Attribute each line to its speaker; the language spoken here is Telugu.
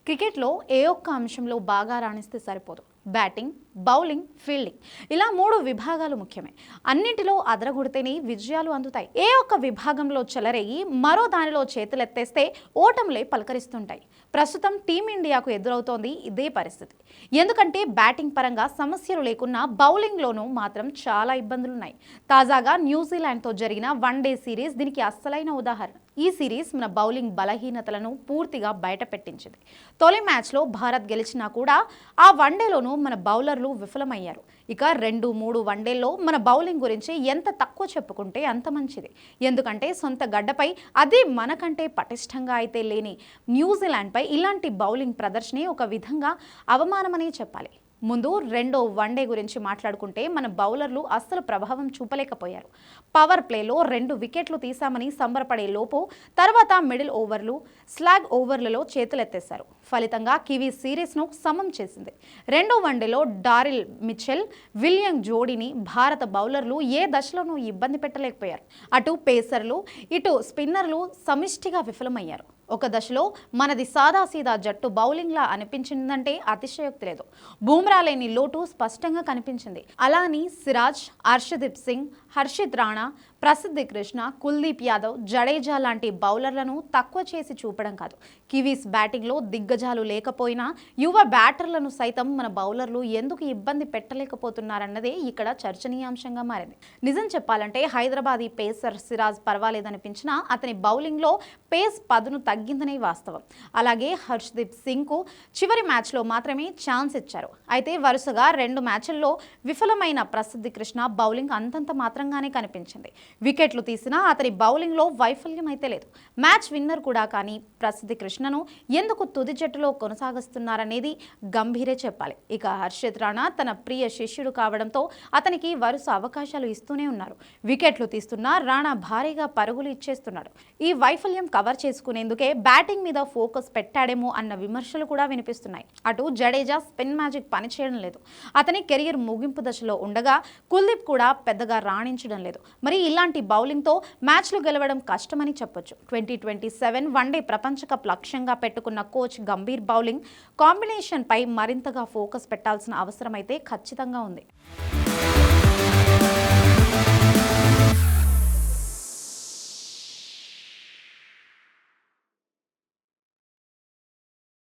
Speaker 1: క్రికెట్లో ఏ ఒక్క అంశంలో బాగా రాణిస్తే సరిపోదు. బ్యాటింగ్, బౌలింగ్, ఫీల్డింగ్ ఇలా 3 విభాగాలు ముఖ్యమే. అన్నింటిలో అదరగొడితేనే విజయాలు అందుతాయి. ఏ ఒక్క విభాగంలో చెలరేగి మరో దానిలో చేతులెత్తేస్తే ఓటములే పలకరిస్తుంటాయి. ప్రస్తుతం టీమిండియాకు ఎదురవుతోంది ఇదే పరిస్థితి. ఎందుకంటే బ్యాటింగ్ పరంగా సమస్యలు లేకున్నా బౌలింగ్లోనూ మాత్రం చాలా ఇబ్బందులున్నాయి. తాజాగా న్యూజిలాండ్తో జరిగిన వన్డే సిరీస్ దీనికి అస్సలైన ఉదాహరణ. ఈ సిరీస్ మన బౌలింగ్ బలహీనతలను పూర్తిగా బయటపెట్టించింది. తొలి మ్యాచ్లో భారత్ గెలిచినా కూడా ఆ వన్డేలోనూ మన బౌలర్లు విఫలమయ్యారు. ఇక 2-3 వన్డేల్లో మన బౌలింగ్ గురించి ఎంత తక్కువ చెప్పుకుంటే అంత మంచిది. ఎందుకంటే సొంత గడ్డపై అది మనకంటే పటిష్టంగా అయితే లేని న్యూజిలాండ్పై ఇలాంటి బౌలింగ్ ప్రదర్శనే ఒక విధంగా అవమానమనే చెప్పాలి. ముందు రెండో వన్డే గురించి మాట్లాడుకుంటే మన బౌలర్లు అస్సలు ప్రభావం చూపలేకపోయారు. పవర్ ప్లేలో 2 వికెట్లు తీశామని సంబరపడే లోపు తర్వాత మిడిల్ ఓవర్లు, స్లాగ్ ఓవర్లలో చేతులెత్తేశారు. ఫలితంగా కివీస్ సిరీస్ను సమం చేసింది. రెండో వన్డేలో డారిల్ మిచెల్, విలియం జోడీని భారత బౌలర్లు ఏ దశలోనూ ఇబ్బంది పెట్టలేకపోయారు. అటు పేసర్లు, ఇటు స్పిన్నర్లు సమిష్టిగా విఫలమయ్యారు. ఒక దశలో మనది సాదాసీదా జట్టు బౌలింగ్లా అనిపించిందంటే అతిశయోక్తి లేదు. బూమ్రా లేని లోటు స్పష్టంగా కనిపించింది. అలాని సిరాజ్, హర్షదీప్ సింగ్, హర్షిత్ రాణా, ప్రసిద్ధి కృష్ణ, కుల్దీప్ యాదవ్, జడేజా లాంటి బౌలర్లను తక్కువ చేసి చూపడం కాదు, కివీస్ బ్యాటింగ్లో దిగ్గజాలు లేకపోయినా యువ బ్యాటర్లను సైతం మన బౌలర్లు ఎందుకు ఇబ్బంది పెట్టలేకపోతున్నారన్నదే ఇక్కడ చర్చనీయాంశంగా మారింది. నిజం చెప్పాలంటే హైదరాబాదీ పేసర్ సిరాజ్ పర్వాలేదనిపించినా అతని బౌలింగ్లో పేస్ పదును తగ్గిందనే వాస్తవం. అలాగే హర్షదీప్ సింగ్కు చివరి మ్యాచ్లో మాత్రమే ఛాన్స్ ఇచ్చారు. అయితే వరుసగా 2 మ్యాచ్ల్లో విఫలమైన ప్రసిద్ధి కృష్ణ బౌలింగ్ అంతంత మాత్రంగానే కనిపించింది. వికెట్లు తీసినా అతని బౌలింగ్లో వైఫల్యం అయితే లేదు. మ్యాచ్ విన్నర్ కూడా కానీ ప్రసిద్ధి కృష్ణను ఎందుకు తుది జట్టులో కొనసాగిస్తున్నారనేది గంభీరే చెప్పాలి. ఇక హర్షిత్ రాణా తన ప్రియ శిష్యుడు కావడంతో అతనికి వరుస అవకాశాలు ఇస్తూనే ఉన్నారు. వికెట్లు తీస్తున్నా రాణా భారీగా పరుగులు ఇచ్చేస్తున్నాడు. ఈ వైఫల్యం కవర్ చేసుకునేందుకే బ్యాటింగ్ మీద ఫోకస్ పెట్టాడేమో అన్న విమర్శలు కూడా వినిపిస్తున్నాయి. అటు జడేజా స్పిన్ మ్యాజిక్ పనిచేయడం లేదు. అతని కెరియర్ ముగింపు దశలో ఉండగా కుల్దీప్ కూడా పెద్దగా రాణించడం లేదు. మరి ఇలాంటి బౌలింగ్తో మ్యాచ్లు గెలవడం కష్టమని చెప్పొచ్చు. 2027 వన్డే ప్రపంచ కప్ లక్ష్యంగా పెట్టుకున్న కోచ్ గంభీర్ బౌలింగ్ కాంబినేషన్పై మరింతగా ఫోకస్ పెట్టాల్సిన అవసరం అయితే ఖచ్చితంగా ఉంది.